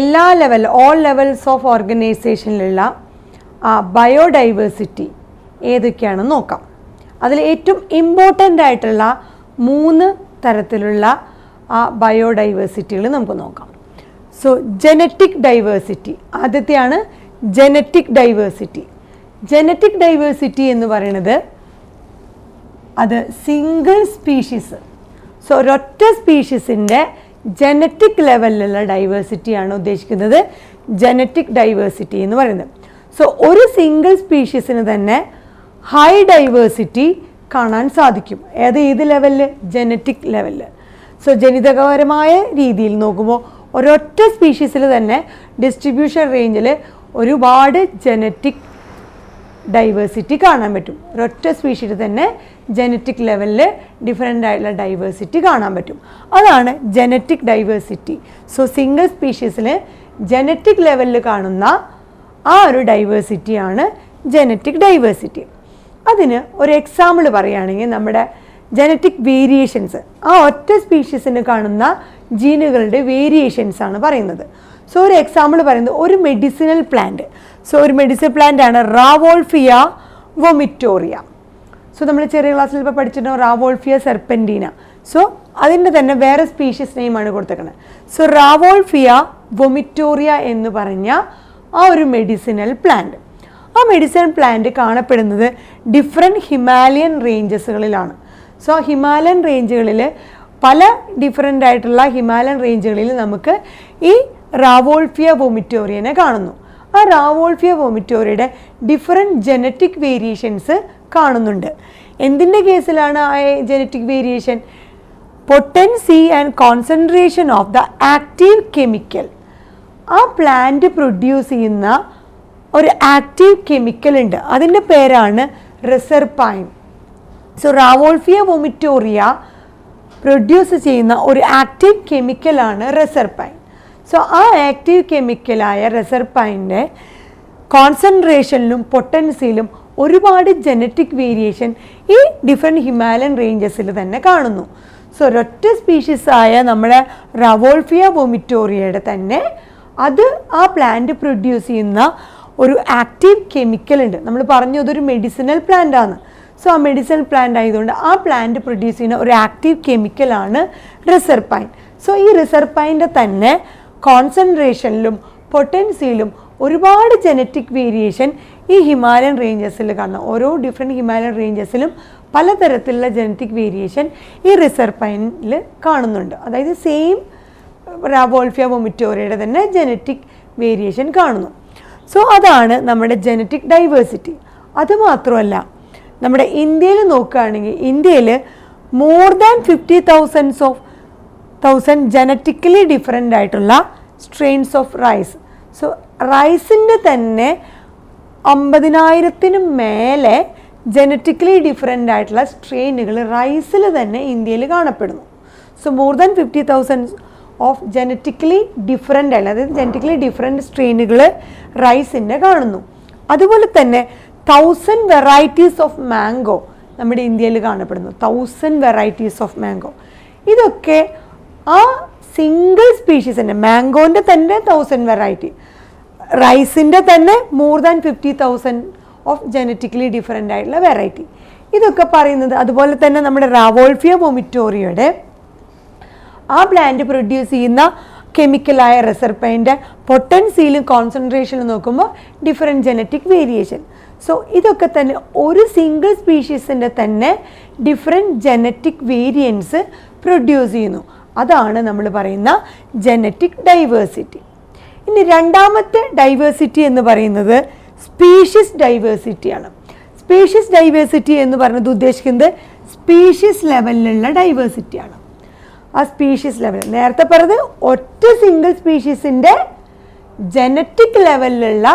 എല്ലാ level all levels of ഓർഗനൈസേഷനിലുള്ള biodiversity ഏതൊക്കെയാണെന്ന് നോക്കാം. അതിൽ ഏറ്റവും ഇമ്പോർട്ടൻ്റ് ആയിട്ടുള്ള 3 തരത്തിലുള്ള ബയോഡൈവേഴ്സിറ്റികൾ നമുക്ക് നോക്കാം. സോ ജനറ്റിക് ഡൈവേഴ്സിറ്റി ആദ്യത്തെയാണ് ജനറ്റിക് ഡൈവേഴ്സിറ്റി. ജനറ്റിക് ഡൈവേഴ്സിറ്റി എന്ന് പറയുന്നത് അത് സിംഗിൾ സ്പീഷീസ്, സോ ഒരൊറ്റ സ്പീഷീസിൻ്റെ ജനറ്റിക് ലെവലിലുള്ള ഡൈവേഴ്സിറ്റിയാണ് ഉദ്ദേശിക്കുന്നത് ജനറ്റിക് ഡൈവേഴ്സിറ്റി എന്ന് പറയുന്നത്. സോ ഒരു സിംഗിൾ സ്പീഷീസിന് തന്നെ ഹൈ ഡൈവേഴ്സിറ്റി കാണാൻ സാധിക്കും. ഏത് ലെവലിൽ? ജനറ്റിക് ലെവലിൽ. സോ ജനിതകപരമായ രീതിയിൽ നോക്കുമ്പോൾ ഒരൊറ്റ സ്പീഷീസിൽ തന്നെ ഡിസ്ട്രിബ്യൂഷൻ റേഞ്ചിൽ ഒരുപാട് ജനറ്റിക് ഡൈവേഴ്സിറ്റി കാണാൻ പറ്റും. ഒരൊറ്റ സ്പീഷീസിൽ തന്നെ ജനറ്റിക് ലെവലിൽ ഡിഫറെൻ്റ് ആയിട്ടുള്ള ഡൈവേഴ്സിറ്റി കാണാൻ പറ്റും. അതാണ് ജനറ്റിക് ഡൈവേഴ്സിറ്റി. സോ സിംഗിൾ സ്പീഷീസിൽ ജനറ്റിക് ലെവലിൽ കാണുന്ന ഒരു ഡൈവേഴ്സിറ്റിയാണ് ജനറ്റിക് ഡൈവേഴ്സിറ്റി. അതിന് ഒരു എക്സാമ്പിൾ പറയുകയാണെങ്കിൽ നമ്മുടെ ജനറ്റിക് വേരിയേഷൻസ്, ഒറ്റ സ്പീഷീസിന് കാണുന്ന ജീനുകളുടെ വേരിയേഷൻസ് ആണ് പറയുന്നത്. സോ ഒരു എക്സാമ്പിൾ പറയുന്നത് ഒരു മെഡിസിനൽ പ്ലാന്റ്. സോ ഒരു മെഡിസിനൽ പ്ലാന്റ് ആണ് റാവോൾഫിയ വൊമിറ്റോറിയ. സോ നമ്മൾ ചെറിയ ക്ലാസ്സിൽ ഇപ്പോൾ പഠിച്ചിട്ടുണ്ടാവും റാവോൾഫിയ സെർപെൻറ്റീന. സോ അതിൻ്റെ തന്നെ വേറെ സ്പീഷീസ് നെയിമാണ് കൊടുത്തേക്കുന്നത്. സോ റാവോൾഫിയ വൊമിറ്റോറിയ എന്ന് പറഞ്ഞ ഒരു മെഡിസിനൽ പ്ലാന്റ്. മെഡിസിനൽ പ്ലാന്റ് കാണപ്പെടുന്നത് ഡിഫറെൻറ്റ് ഹിമാലയൻ റേഞ്ചസുകളിലാണ്. സോ ഹിമാലയൻ റേഞ്ചുകളിൽ പല ഡിഫറെൻ്റ് ആയിട്ടുള്ള ഹിമാലയൻ റേഞ്ചുകളിൽ നമുക്ക് ഈ റാവോൾഫിയ വൊമിറ്റോറിയനെ കാണുന്നു. റാവോൾഫിയ വൊമിറ്റോറിയയുടെ ഡിഫറെൻറ്റ് ജനറ്റിക് വേരിയേഷൻസ് കാണുന്നുണ്ട്. എന്തിൻ്റെ കേസിലാണ് genetic variation? Potency and concentration of the active chemical. Plant produce ചെയ്യുന്ന ഒരു ആക്റ്റീവ് കെമിക്കൽ ഉണ്ട്, അതിൻ്റെ പേരാണ് റിസർപൈൻ. സോ റാവോൾഫിയ വൊമിറ്റോറിയ പ്രൊഡ്യൂസ് ചെയ്യുന്ന ഒരു ആക്റ്റീവ് കെമിക്കലാണ് റിസർപൈൻ. സോ ആക്റ്റീവ് കെമിക്കലായ റിസർപൈൻ്റെ കോൺസെൻട്രേഷനിലും പൊട്ടൻസിയിലും ഒരുപാട് ജനറ്റിക് വേരിയേഷൻ ഈ ഡിഫറെൻറ്റ് ഹിമാലയൻ റേഞ്ചസിൽ തന്നെ കാണുന്നു. സോ ഒരൊറ്റ സ്പീഷീസായ നമ്മുടെ റാവോൾഫിയ വൊമിറ്റോറിയയുടെ തന്നെ അത് പ്ലാന്റ് പ്രൊഡ്യൂസ് ചെയ്യുന്ന ഒരു ആക്റ്റീവ് കെമിക്കൽ ഉണ്ട്. നമ്മൾ പറഞ്ഞു അതൊരു മെഡിസിനൽ പ്ലാന്റ് ആണ്. സോ മെഡിസിനൽ പ്ലാന്റ് ആയതുകൊണ്ട് പ്ലാന്റ് പ്രൊഡ്യൂസ് ചെയ്യുന്ന ഒരു ആക്റ്റീവ് കെമിക്കലാണ് റിസർപൈൻ. സോ ഈ റിസർപൈൻ്റെ തന്നെ കോൺസെൻട്രേഷനിലും പൊട്ടൻസിയിലും ഒരുപാട് ജനറ്റിക് വേരിയേഷൻ ഈ ഹിമാലയൻ റേഞ്ചസിൽ കാണുന്ന ഓരോ ഡിഫറെൻറ്റ് ഹിമാലയൻ റേഞ്ചസിലും പലതരത്തിലുള്ള ജനറ്റിക് വേരിയേഷൻ ഈ റിസർപൈനിൽ കാണുന്നുണ്ട്. അതായത് സെയിം റാവോൾഫിയ വൊമിറ്റോറിയയുടെ തന്നെ ജനറ്റിക് വേരിയേഷൻ കാണുന്നു. സോ അതാണ് നമ്മുടെ ജനറ്റിക് ഡൈവേഴ്സിറ്റി. അതുമാത്രമല്ല, നമ്മുടെ ഇന്ത്യയിൽ നോക്കുകയാണെങ്കിൽ ഇന്ത്യയിൽ മോർ ദാൻ 50,000 ജനറ്റിക്കലി ഡിഫറെൻ്റ് ആയിട്ടുള്ള സ്ട്രെയിൻസ് ഓഫ് റൈസ്. സോ റൈസിൻ്റെ തന്നെ 50,000-നും മേലെ ജനറ്റിക്കലി ഡിഫറെൻ്റ് ആയിട്ടുള്ള സ്ട്രെയിനുകൾ റൈസിൽ തന്നെ ഇന്ത്യയിൽ കാണപ്പെടുന്നു. So more than 50,000 of genetically different ആയിട്ടുള്ള, അതായത് ജനറ്റിക്കലി ഡിഫറെൻറ്റ് സ്ട്രെയിനുകൾ റൈസിൻ്റെ കാണുന്നു. അതുപോലെ തന്നെ 1000 വെറൈറ്റീസ് ഓഫ് മാംഗോ നമ്മുടെ ഇന്ത്യയിൽ കാണപ്പെടുന്നു. 1000 വെറൈറ്റീസ് ഓഫ് മാംഗോ. ഇതൊക്കെ സിംഗിൾ സ്പീഷീസിൻ്റെ മാംഗോൻ്റെ തന്നെ 1000 വെറൈറ്റി, റൈസിൻ്റെ തന്നെ more than 50,000 of genetically different ആയിട്ടുള്ള വെറൈറ്റി. ഇതൊക്കെ പറയുന്നത് അതുപോലെ തന്നെ നമ്മുടെ റാവോൾഫിയ വൊമിറ്റോറിയയുടെ പ്ലാന്റ് പ്രൊഡ്യൂസ് ചെയ്യുന്ന കെമിക്കലായ റിസർപൈൻ്റെ പൊട്ടൻസിയിലും കോൺസെൻട്രേഷനിലും നോക്കുമ്പോൾ ഡിഫറെൻറ്റ് ജനറ്റിക് വേരിയേഷൻ. സോ ഇതൊക്കെ തന്നെ ഒരു സിംഗിൾ സ്പീഷീസിൻ്റെ തന്നെ ഡിഫറെൻറ്റ് ജനറ്റിക് വേരിയൻസ് പ്രൊഡ്യൂസ് ചെയ്യുന്നു. അതാണ് നമ്മൾ പറയുന്ന ജനറ്റിക് ഡൈവേഴ്സിറ്റി. ഇനി രണ്ടാമത്തെ ഡൈവേഴ്സിറ്റി എന്ന് പറയുന്നത് സ്പീഷീസ് ഡൈവേഴ്സിറ്റിയാണ്. സ്പീഷീസ് ഡൈവേഴ്സിറ്റി എന്ന് പറയുന്നത് ഉദ്ദേശിക്കുന്നത് സ്പീഷീസ് ലെവലിലുള്ള ഡൈവേഴ്സിറ്റിയാണ്. സ്പീഷീസ് ലെവൽ നേരത്തെ പറഞ്ഞത് ഒറ്റ സിംഗിൾ സ്പീഷീസിൻ്റെ ജനറ്റിക് ലെവലിലുള്ള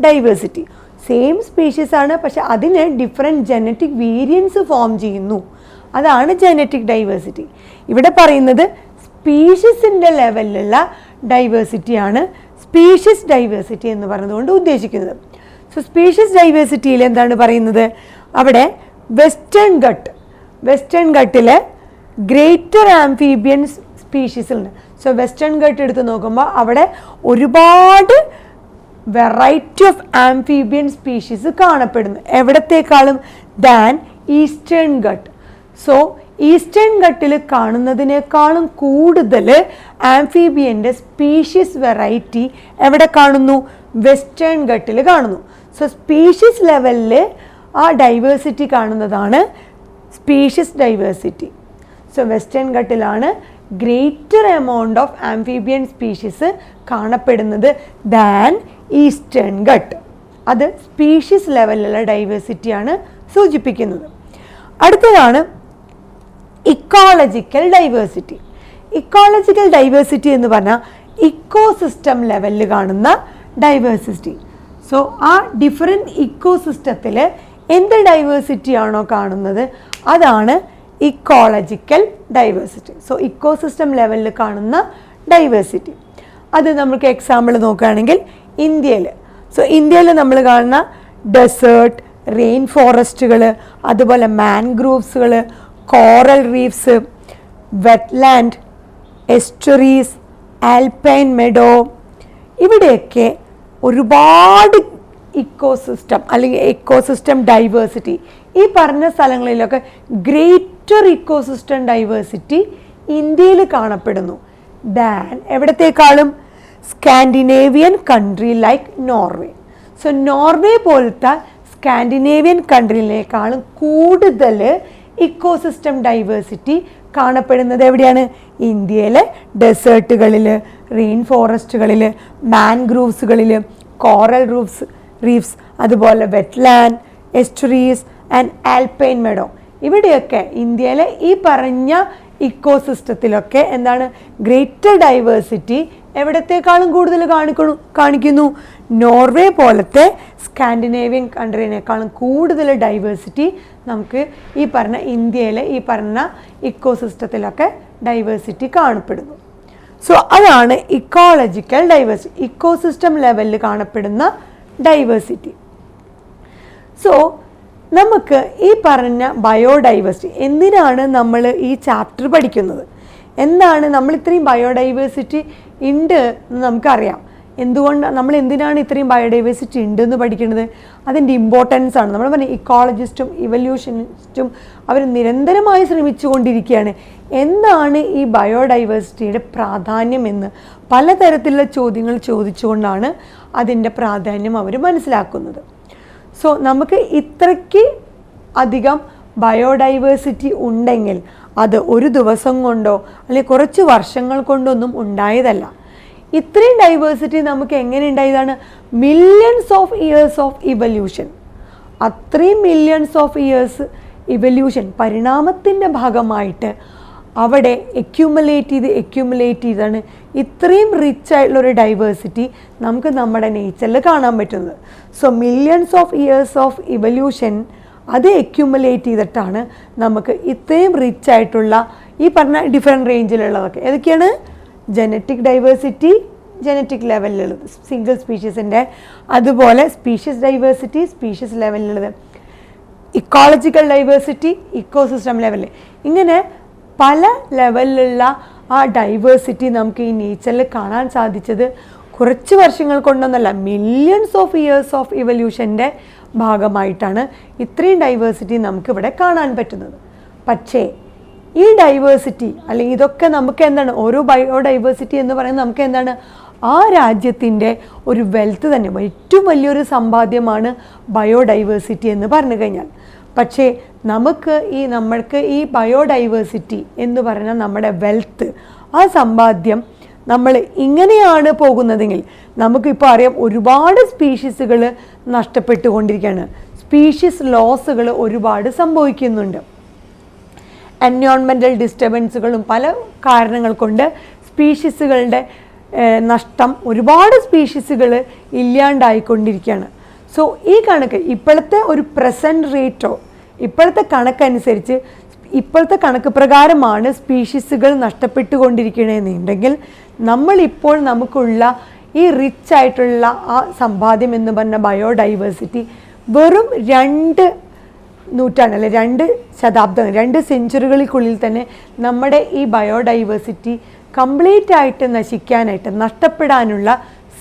ഡൈവേഴ്സിറ്റി. സെയിം സ്പീഷീസാണ്, പക്ഷെ അതിന് ഡിഫറെൻറ്റ് ജനറ്റിക് വേരിയൻസ് ഫോം ചെയ്യുന്നു. അതാണ് ജനറ്റിക് ഡൈവേഴ്സിറ്റി. ഇവിടെ പറയുന്നത് സ്പീഷീസിൻ്റെ ലെവലിലുള്ള ഡൈവേഴ്സിറ്റിയാണ് സ്പീഷീസ് ഡൈവേഴ്സിറ്റി എന്ന് പറഞ്ഞതുകൊണ്ട് ഉദ്ദേശിക്കുന്നത്. സോ സ്പീഷീസ് ഡൈവേഴ്സിറ്റിയിൽ എന്താണ് പറയുന്നത്? അവിടെ വെസ്റ്റേൺ ഗട്ടിൽ ഗ്രേറ്റർ ആംഫീബിയൻ സ്പീഷീസിലുണ്ട്. സോ വെസ്റ്റേൺ ഗട്ട് എടുത്ത് നോക്കുമ്പോൾ അവിടെ ഒരുപാട് വെറൈറ്റി ഓഫ് ആംഫീബിയൻ സ്പീഷീസ് കാണപ്പെടുന്നു. എവിടത്തേക്കാളും than Eastern Ghat. So Eastern ഗട്ടിൽ കാണുന്നതിനേക്കാളും കൂടുതൽ ആംഫീബിയൻ്റെ സ്പീഷീസ് വെറൈറ്റി എവിടെ കാണുന്നു? വെസ്റ്റേൺ ഗട്ടിൽ കാണുന്നു. സോ സ്പീഷീസ് ലെവലിൽ ആ ഡൈവേഴ്സിറ്റി കാണുന്നതാണ് സ്പീഷീസ് ഡൈവേഴ്സിറ്റി. സോ വെസ്റ്റേൺ ഗട്ടിലാണ് greater amount of amphibian species കാണപ്പെടുന്നത് ദാൻ ഈസ്റ്റേൺ ഗട്ട്. അത് സ്പീഷീസ് ലെവലിലുള്ള ഡൈവേഴ്സിറ്റിയാണ് സൂചിപ്പിക്കുന്നത്. അടുത്തതാണ് ഇക്കോളജിക്കൽ ഡൈവേഴ്സിറ്റി. ഇക്കോളജിക്കൽ ഡൈവേഴ്സിറ്റി എന്ന് പറഞ്ഞാൽ ഇക്കോസിസ്റ്റം ലെവലിൽ കാണുന്ന ഡൈവേഴ്സിറ്റി. സോ ആ ഡിഫറെൻറ്റ് ഇക്കോസിസ്റ്റത്തിൽ എന്ത് ഡൈവേഴ്സിറ്റി ആണോ കാണുന്നത് അതാണ് ഇക്കോളജിക്കൽ ഡൈവേഴ്സിറ്റി. സോ ഇക്കോസിസ്റ്റം ലെവലിൽ കാണുന്ന ഡൈവേഴ്സിറ്റി അത് നമുക്ക് എക്സാമ്പിൾ നോക്കുകയാണെങ്കിൽ ഇന്ത്യയിൽ. സോ ഇന്ത്യയിൽ നമ്മൾ കാണുന്ന ഡെസേർട്ട്, റെയിൻ ഫോറസ്റ്റുകൾ, അതുപോലെ മാൻഗ്രൂവ്സുകൾ, coral reefs, wetland, estuaries, alpine meadow, ഇവിടെയൊക്കെ ഒരുപാട് ഇക്കോസിസ്റ്റം അല്ലെങ്കിൽ ഇക്കോസിസ്റ്റം ഡൈവേഴ്സിറ്റി ഈ പറഞ്ഞ സ്ഥലങ്ങളിലൊക്കെ ഗ്രേറ്റർ ഇക്കോസിസ്റ്റം ഡൈവേഴ്സിറ്റി ഇന്ത്യയിൽ കാണപ്പെടുന്നു ദാൻ എവിടത്തേക്കാളും Scandinavian country like Norway. So Norway പോലത്തെ സ്കാൻഡിനേവിയൻ കൺട്രിയിലേക്കാളും കൂടുതൽ ഇക്കോസിസ്റ്റം ഡൈവേഴ്സിറ്റി കാണപ്പെടുന്നത് എവിടെയാണ്? ഇന്ത്യയിലെ ഡെസേർട്ടുകളിൽ, റെയിൻ ഫോറസ്റ്റുകളിൽ, മാൻഗ്രൂവ്സുകളിൽ, കോറൽ റീഫ്സ്, അതുപോലെ wetland, estuaries and alpine meadow, ഇവിടെയൊക്കെ ഇന്ത്യയിലെ ഈ പറഞ്ഞ ഇക്കോസിസ്റ്റത്തിലൊക്കെ എന്താണ് ഗ്രേറ്റർ ഡൈവേഴ്സിറ്റി എവിടത്തേക്കാളും കൂടുതൽ കാണിക്കുന്നു? നോർവേ പോലത്തെ സ്കാൻഡിനേവിയൻ കൺട്രീനേക്കാളും കൂടുതൽ ഡൈവേഴ്സിറ്റി നമുക്ക് ഈ പറഞ്ഞ ഇന്ത്യയിലെ ഈ പറഞ്ഞ ഇക്കോസിസ്റ്റത്തിലൊക്കെ ഡൈവേഴ്സിറ്റി കാണപ്പെടുന്നു. സോ അതാണ് ഇക്കോളജിക്കൽ ഡൈവേഴ്സിറ്റി, ഇക്കോസിസ്റ്റം ലെവലിൽ കാണപ്പെടുന്ന ഡൈവേഴ്സിറ്റി. സോ നമുക്ക് ഈ പറഞ്ഞ ബയോഡൈവേഴ്സിറ്റി എന്തിനാണ് നമ്മൾ ഈ ചാപ്റ്റർ പഠിക്കുന്നത്? എന്താണ് നമ്മൾ ഇത്രയും ബയോഡൈവേഴ്സിറ്റി ഉണ്ട് എന്ന് നമുക്കറിയാം. എന്തിനാണ് ഇത്രയും ബയോഡൈവേഴ്സിറ്റി ഉണ്ടെന്ന് പഠിക്കുന്നത്? അതിൻ്റെ ഇമ്പോർട്ടൻസ് ആണ്. നമ്മൾ പറഞ്ഞ ഇക്കോളജിസ്റ്റും ഇവല്യൂഷനിസ്റ്റും അവർ നിരന്തരമായി ശ്രമിച്ചുകൊണ്ടിരിക്കുകയാണ് എന്താണ് ഈ ബയോഡൈവേഴ്സിറ്റിയുടെ പ്രാധാന്യം എന്ന്. പലതരത്തിലുള്ള ചോദ്യങ്ങൾ ചോദിച്ചുകൊണ്ടാണ് അതിൻ്റെ പ്രാധാന്യം അവർ മനസ്സിലാക്കുന്നത്. സോ നമുക്ക് ഇത്രയ്ക്ക് അധികം ബയോഡൈവേഴ്സിറ്റി ഉണ്ടെങ്കിൽ അത് ഒരു ദിവസം കൊണ്ടോ അല്ലെങ്കിൽ കുറച്ച് വർഷങ്ങൾ കൊണ്ടൊന്നും ഉണ്ടായതല്ല. ഇത്രയും ഡൈവേഴ്സിറ്റി നമുക്ക് എങ്ങനെ ഉണ്ടായതാണ്? Millions of years of evolution. അത്രയും മില്യൺസ് ഓഫ് ഇയേഴ്സ് ഇവല്യൂഷൻ പരിണാമത്തിൻ്റെ ഭാഗമായിട്ട് അവിടെ എക്യുമുലേറ്റ് ചെയ്താണ് ഇത്രയും റിച്ച് ആയിട്ടുള്ളൊരു ഡൈവേഴ്സിറ്റി നമുക്ക് നമ്മുടെ നേച്ചറിൽ കാണാൻ പറ്റുന്നത്. So millions of years of evolution അത് എക്യുമുലേറ്റ് ചെയ്തിട്ടാണ് നമുക്ക് ഇത്രയും റിച്ച് ആയിട്ടുള്ള ഈ പറഞ്ഞ ഡിഫറെൻറ്റ് റേഞ്ചിലുള്ളതൊക്കെ. ഏതൊക്കെയാണ്? ജനറ്റിക് ഡൈവേഴ്സിറ്റി, ജനറ്റിക് ലെവലിലുള്ളത് സിംഗിൾ സ്പീഷീസിൻ്റെ, അതുപോലെ സ്പീഷീസ് ഡൈവേഴ്സിറ്റി സ്പീഷീസ് ലെവലിലുള്ളത്, ഇക്കോളജിക്കൽ ഡൈവേഴ്സിറ്റി ഇക്കോസിസ്റ്റം ലെവലിൽ, ഇങ്ങനെ പല ലെവലിലുള്ള ആ ഡൈവേഴ്സിറ്റി നമുക്ക് ഈ നേച്ചറിൽ കാണാൻ സാധിച്ചത് കുറച്ച് വർഷങ്ങൾ കൊണ്ടൊന്നല്ല, മില്യൺസ് ഓഫ് ഇയേഴ്സ് ഓഫ് ഇവല്യൂഷൻ്റെ ഭാഗമായിട്ടാണ് ഇത്രയും ഡൈവേഴ്സിറ്റി നമുക്കിവിടെ കാണാൻ പറ്റുന്നത്. പക്ഷേ ഈ ഡൈവേഴ്സിറ്റി അല്ലെങ്കിൽ ഇതൊക്കെ നമുക്ക് എന്താണ്, ഓരോ ബയോഡൈവേഴ്സിറ്റി എന്ന് പറയുന്നത് നമുക്ക് എന്താണ്, ആ രാജ്യത്തിൻ്റെ ഒരു വെൽത്ത് തന്നെ, ഏറ്റവും വലിയൊരു സമ്പാദ്യമാണ് ബയോഡൈവേഴ്സിറ്റി എന്ന് പറഞ്ഞു കഴിഞ്ഞാൽ. പക്ഷേ നമ്മൾക്ക് ഈ ബയോഡൈവേഴ്സിറ്റി എന്ന് പറഞ്ഞാൽ നമ്മുടെ വെൽത്ത്, ആ സമ്പാദ്യം നമ്മൾ ഇങ്ങനെയാണ് പോകുന്നതെങ്കിൽ നമുക്കിപ്പോൾ അറിയാം ഒരുപാട് സ്പീഷീസുകൾ നഷ്ടപ്പെട്ടുകൊണ്ടിരിക്കുകയാണ്. സ്പീഷീസ് ലോസുകൾ ഒരുപാട് സംഭവിക്കുന്നുണ്ട്. എൻവയോൺമെൻറ്റൽ ഡിസ്റ്റർബൻസുകളും പല കാരണങ്ങൾ കൊണ്ട് സ്പീഷീസുകളുടെ നഷ്ടം, ഒരുപാട് സ്പീഷീസുകൾ ഇല്ലാണ്ടായിക്കൊണ്ടിരിക്കുകയാണ്. സോ ഈ കണക്ക് ഇപ്പോഴത്തെ ഒരു പ്രസൻറ്റ് റേറ്റോ ഇപ്പോഴത്തെ കണക്കനുസരിച്ച് ഇപ്പോഴത്തെ കണക്ക് പ്രകാരമാണ് സ്പീഷീസുകൾ നഷ്ടപ്പെട്ടുകൊണ്ടിരിക്കണമെന്നുണ്ടെങ്കിൽ നമ്മളിപ്പോൾ നമുക്കുള്ള ഈ റിച്ച് ആയിട്ടുള്ള ആ സമ്പാദ്യം എന്ന് പറഞ്ഞ ബയോഡൈവേഴ്സിറ്റി വെറും 2 നൂറ്റാണ്ട് അല്ലെ 2 ശതാബ്ദങ്ങൾ 2 സെഞ്ചുറികൾക്കുള്ളിൽ തന്നെ നമ്മുടെ ഈ ബയോഡൈവേഴ്സിറ്റി കംപ്ലീറ്റ് ആയിട്ട് നശിക്കാനായിട്ട് നഷ്ടപ്പെടാനുള്ള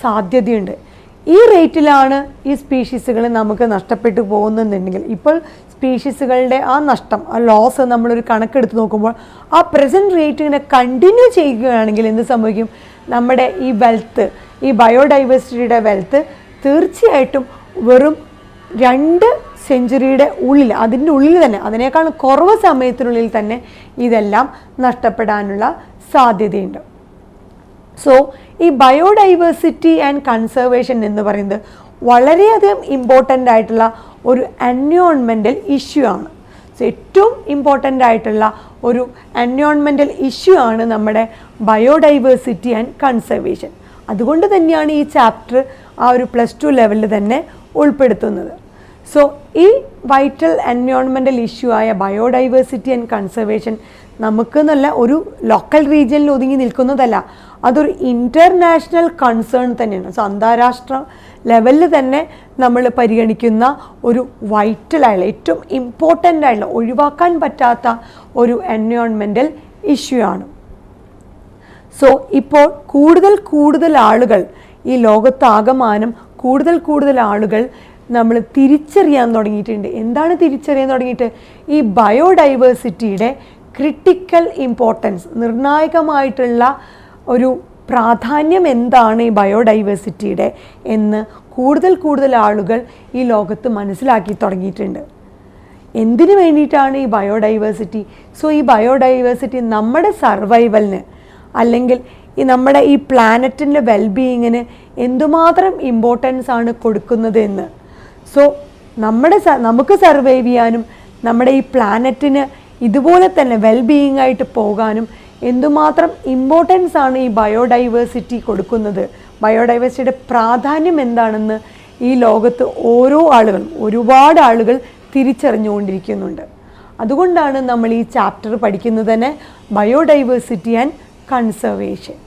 സാധ്യതയുണ്ട്. ഈ റേറ്റിലാണ് ഈ സ്പീഷീസുകൾ നമുക്ക് നഷ്ടപ്പെട്ടു പോകുന്നുണ്ടെങ്കിൽ ഇപ്പോൾ സ്പീഷീസുകളുടെ ആ നഷ്ടം ആ ലോസ് നമ്മളൊരു കണക്കെടുത്ത് നോക്കുമ്പോൾ ആ പ്രസൻറ്റ് റേറ്റ് ഇങ്ങനെ കണ്ടിന്യൂ ചെയ്യുകയാണെങ്കിൽ എന്ത് സംഭവിക്കും? നമ്മുടെ ഈ വെൽത്ത്, ഈ ബയോഡൈവേഴ്സിറ്റിയുടെ വെൽത്ത് തീർച്ചയായിട്ടും വെറും 2 സെഞ്ചുറിയുടെ ഉള്ളിൽ, അതിൻ്റെ ഉള്ളിൽ തന്നെ, അതിനേക്കാൾ കുറവ് സമയത്തിനുള്ളിൽ തന്നെ ഇതെല്ലാം നഷ്ടപ്പെടാനുള്ള സാധ്യതയുണ്ട്. സോ ഈ ബയോഡൈവേഴ്സിറ്റി ആൻഡ് കൺസർവേഷൻ എന്ന് പറയുന്നത് വളരെയധികം ഇമ്പോർട്ടൻ്റ് ആയിട്ടുള്ള ഒരു എൻവയോൺമെൻറ്റൽ ഇഷ്യൂ ആണ്. സോ ഏറ്റവും ഇമ്പോർട്ടൻ്റ് ആയിട്ടുള്ള ഒരു എൻവയോൺമെൻറ്റൽ ഇഷ്യൂ ആണ് നമ്മുടെ ബയോഡൈവേഴ്സിറ്റി ആൻഡ് കൺസർവേഷൻ. അതുകൊണ്ട് തന്നെയാണ് ഈ ചാപ്റ്റർ ആ ഒരു +2 ലെവലിൽ തന്നെ ഉൾപ്പെടുത്തുന്നത്. സോ ഈ വൈറ്റൽ എൻവയോൺമെൻറ്റൽ ഇഷ്യൂ ആയ ബയോഡൈവേഴ്സിറ്റി ആൻഡ് കൺസർവേഷൻ നമുക്ക് നല്ല ഒരു ലോക്കൽ റീജിയനിൽ ഒതുങ്ങി നിൽക്കുന്നതല്ല, അതൊരു ഇൻ്റർനാഷണൽ കൺസേൺ തന്നെയാണ്. സോ അന്താരാഷ്ട്ര ലെവലിൽ തന്നെ നമ്മൾ പരിഗണിക്കുന്ന ഒരു വൈറ്റലായുള്ള ഏറ്റവും ഇമ്പോർട്ടൻ്റ് ആയിട്ടുള്ള ഒഴിവാക്കാൻ പറ്റാത്ത ഒരു എൻവയോൺമെൻറ്റൽ ഇഷ്യൂ ആണ്. സോ ഇപ്പോൾ കൂടുതൽ ആളുകൾ ഈ ലോകത്താകമാനം കൂടുതൽ ആളുകൾ നമ്മൾ തിരിച്ചറിയാൻ തുടങ്ങിയിട്ടുണ്ട്. എന്താണ് തിരിച്ചറിയാൻ തുടങ്ങിയിട്ട്? ഈ ബയോഡൈവേഴ്സിറ്റിയുടെ ക്രിട്ടിക്കൽ ഇമ്പോർട്ടൻസ്, നിർണായകമായിട്ടുള്ള ഒരു പ്രാധാന്യം എന്താണ് ഈ ബയോഡൈവേഴ്സിറ്റിയുടെ എന്ന് കൂടുതൽ ആളുകൾ ഈ ലോകത്ത് മനസ്സിലാക്കി തുടങ്ങിയിട്ടുണ്ട്. എന്തിനു വേണ്ടിയിട്ടാണ് ഈ ബയോഡൈവേഴ്സിറ്റി? സോ ഈ ബയോഡൈവേഴ്സിറ്റി നമ്മുടെ സർവൈവലിന് അല്ലെങ്കിൽ നമ്മുടെ ഈ പ്ലാനറ്റിൻ്റെ വെൽബീയിങ്ങിന് എന്തുമാത്രം ഇമ്പോർട്ടൻസ് ആണ് കൊടുക്കുന്നത് എന്ന്. സോ നമുക്ക് സർവൈവ് ചെയ്യാനും നമ്മുടെ ഈ പ്ലാനറ്റിന് ഇതുപോലെ തന്നെ വെൽബീയിങ് ആയിട്ട് പോകാനും എന്തുമാത്രം ഇമ്പോർട്ടൻസ് ആണ് ഈ ബയോഡൈവേഴ്സിറ്റി കൊടുക്കുന്നത്, ബയോഡൈവേഴ്സിറ്റിയുടെ പ്രാധാന്യം എന്താണെന്ന് ഈ ലോകത്ത് ഒരുപാട് ആളുകൾ തിരിച്ചറിഞ്ഞുകൊണ്ടിരിക്കുന്നുണ്ട്. അതുകൊണ്ടാണ് നമ്മൾ ഈ ചാപ്റ്റർ പഠിക്കുന്നത് തന്നെ ബയോഡൈവേഴ്സിറ്റി ആൻഡ് കൺസർവേഷൻ.